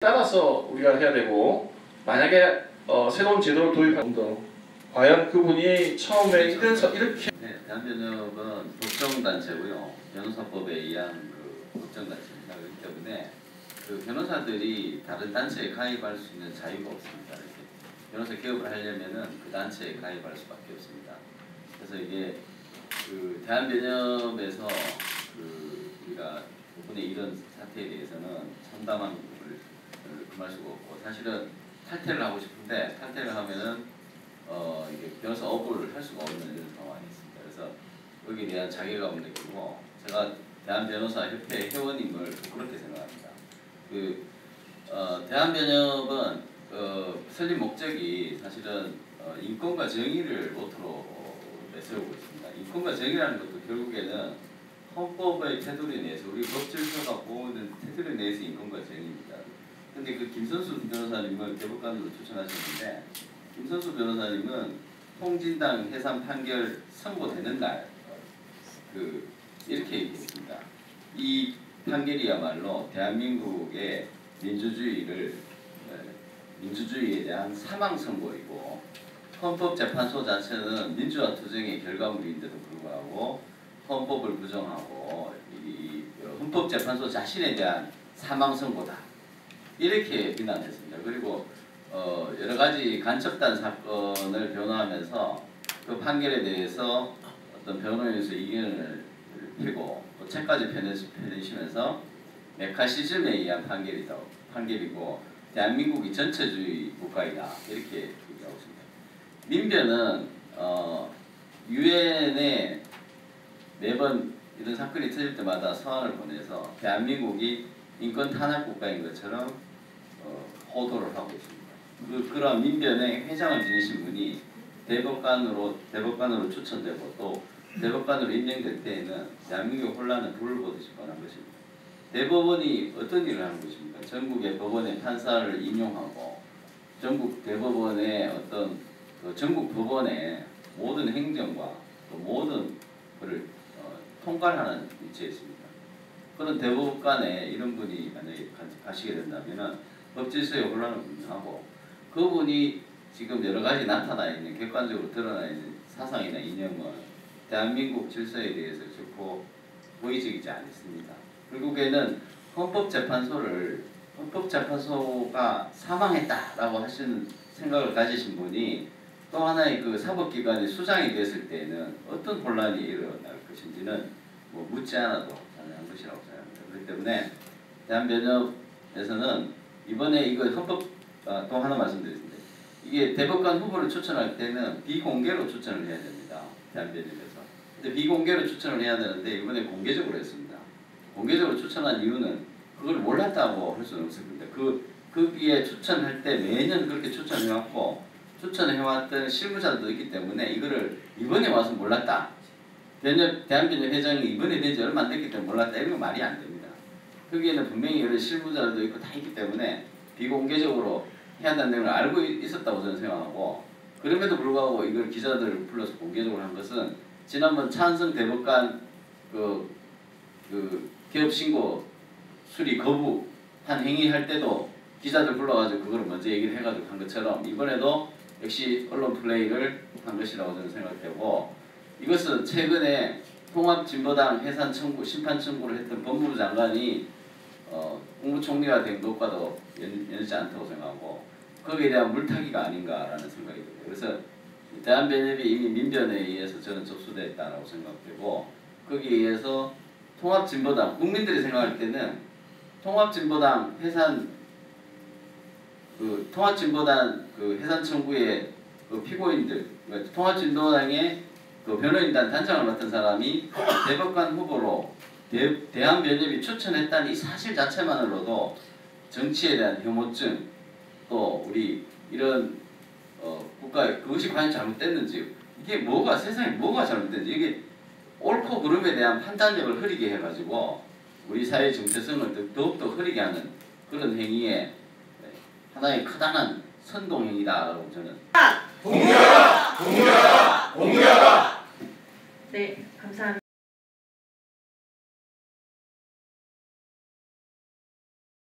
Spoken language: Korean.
따라서 우리가 해야 되고, 만약에 새로운 제도를 도입한다. 과연 그분이 처음에 이렇게 대한변협은 법정단체고요. 변호사법에 의한 법정단체입니다. 그렇기 때문에 변호사들이 다른 단체에 가입할 수 있는 자유가 없습니다. 이렇게 변호사 개업을 하려면은 그 단체에 가입할 수밖에 없습니다. 그래서 이게 대한변협에서 우리가 이번에 이런 사태에 대해서는 참담한 부분을 금할 수가 없고, 사실은 탈퇴를 하고 싶은데 탈퇴를 하면은 이게 변호사 업을 할 수가 없는 이런 상황이 있습니다. 그래서 여기에 대한 자괴감을 느끼고, 제가 대한변호사협회 회원임을 그렇게 생각합니다. 대한변협은 설립 목적이 사실은 인권과 정의를 모토로 내세우고 있습니다. 인권과 정의라는 것도 결국에는 헌법의 테두리 내에서 우리 법질서가 보호하는 테두리 내에서 인권과 정의입니다. 근데 김선수 변호사님을 대법관으로 추천하셨는데, 김선수 변호사님은 통진당 해산 판결 선고되는 날 이렇게 얘기했습니다. 이 판결이야말로 대한민국의 민주주의에 대한 사망 선고이고, 헌법재판소 자체는 민주화 투쟁의 결과물인데도 불구하고 헌법을 부정하고 헌법재판소 자신에 대한 사망 선고다, 이렇게 비난했습니다. 그리고 여러 가지 간첩단 사건을 변호하면서 그 판결에 대해서 어떤 변호인에서 이견을 펴고 또 책까지 펴내시면서 메카시즘에 의한 판결이고 대한민국이 전체주의 국가이다, 이렇게 얘기하고 있습니다. 민변은 유엔에 매번 이런 사건이 터질 때마다 서한을 보내서 대한민국이 인권 탄압 국가인 것처럼 호도를 하고 있습니다. 그런 민변의 회장을 지내신 분이 대법관으로 추천되고 또 대법관으로 임명될 때에는 대한민국 혼란은 불을 보듯이 뻔한 것입니다. 대법원이 어떤 일을 하는 것입니까? 전국의 법원의 판사를 인용하고 전국 대법원의 전국 법원의 모든 행정과 또 모든 것을 통괄하는 위치에 있습니다. 그런 대법관에 이런 분이 만약에 가시게 된다면 법질서의 혼란을 분명하고, 그분이 지금 여러 가지 나타나 있는, 객관적으로 드러나 있는 사상이나 이념은 대한민국 질서에 대해서 좋고 호의적이지 않습니다. 결국에는 헌법재판소가 사망했다라고 하시는 생각을 가지신 분이 또 하나의 사법기관의 수장이 됐을 때에는 어떤 혼란이 일어날 것인지는 묻지 않아도 가능한 것이라고 생각합니다. 그렇기 때문에 대한변협에서는 이번에 이거 또 하나 말씀드리겠습니다. 이게 대법관 후보를 추천할 때는 비공개로 추천을 해야 됩니다. 대한변협에서. 근데 비공개로 추천을 해야 되는데 이번에 공개적으로 했습니다. 공개적으로 추천한 이유는 그걸 몰랐다고 할 수는 없을 겁니다. 거기에 추천할 때 매년 그렇게 추천해왔고 추천해왔던 실무자들도 있기 때문에 이거를 이번에 와서 몰랐다, 대한변협 회장이 이번에 된 지 얼마 안 됐기 때문에 몰랐다, 이런 건 말이 안 됩니다. 거기에는 분명히 여러 실무자들도 있고 다 있기 때문에 비공개적으로 해야 한다는 걸 알고 있었다고 저는 생각하고, 그럼에도 불구하고 이걸 기자들을 불러서 공개적으로 한 것은 지난번 차은성 대법관 개업신고 수리 거부한 행위할 때도 기자들 불러가지고 그걸 먼저 얘기를 해가지고 한 것처럼 이번에도 역시 언론 플레이를 한 것이라고 저는 생각되고, 이것은 최근에 통합진보당 해산 청구, 심판 청구를 했던 법무부 장관이 국무총리가 된 것과도 연지 않다고 생각하고 거기에 대한 물타기가 아닌가라는 생각이 듭니다. 그래서 대한변협이 이미 민변에 의해서 저는 접수됐다고 생각되고, 거기에 의해서 통합진보당, 국민들이 생각할 때는 통합진보당 해산 해산 청구의 피고인들, 통합진보당의 변호인단 단장을 맡은 사람이 대법관 후보로 대한변협이 추천했다는 이 사실 자체만으로도 정치에 대한 혐오증, 또 우리 이런 국가에 그것이 과연 잘못됐는지, 이게 세상에 뭐가 잘못됐는지, 이게 옳고 그름에 대한 판단력을 흐리게 해가지고 우리 사회의 정체성을 더욱더 흐리게 하는 그런 행위에 하나의 커다란 선동행위다라고 저는. 공유하라! 공유하라! 공유하라! 네, 감사합니다.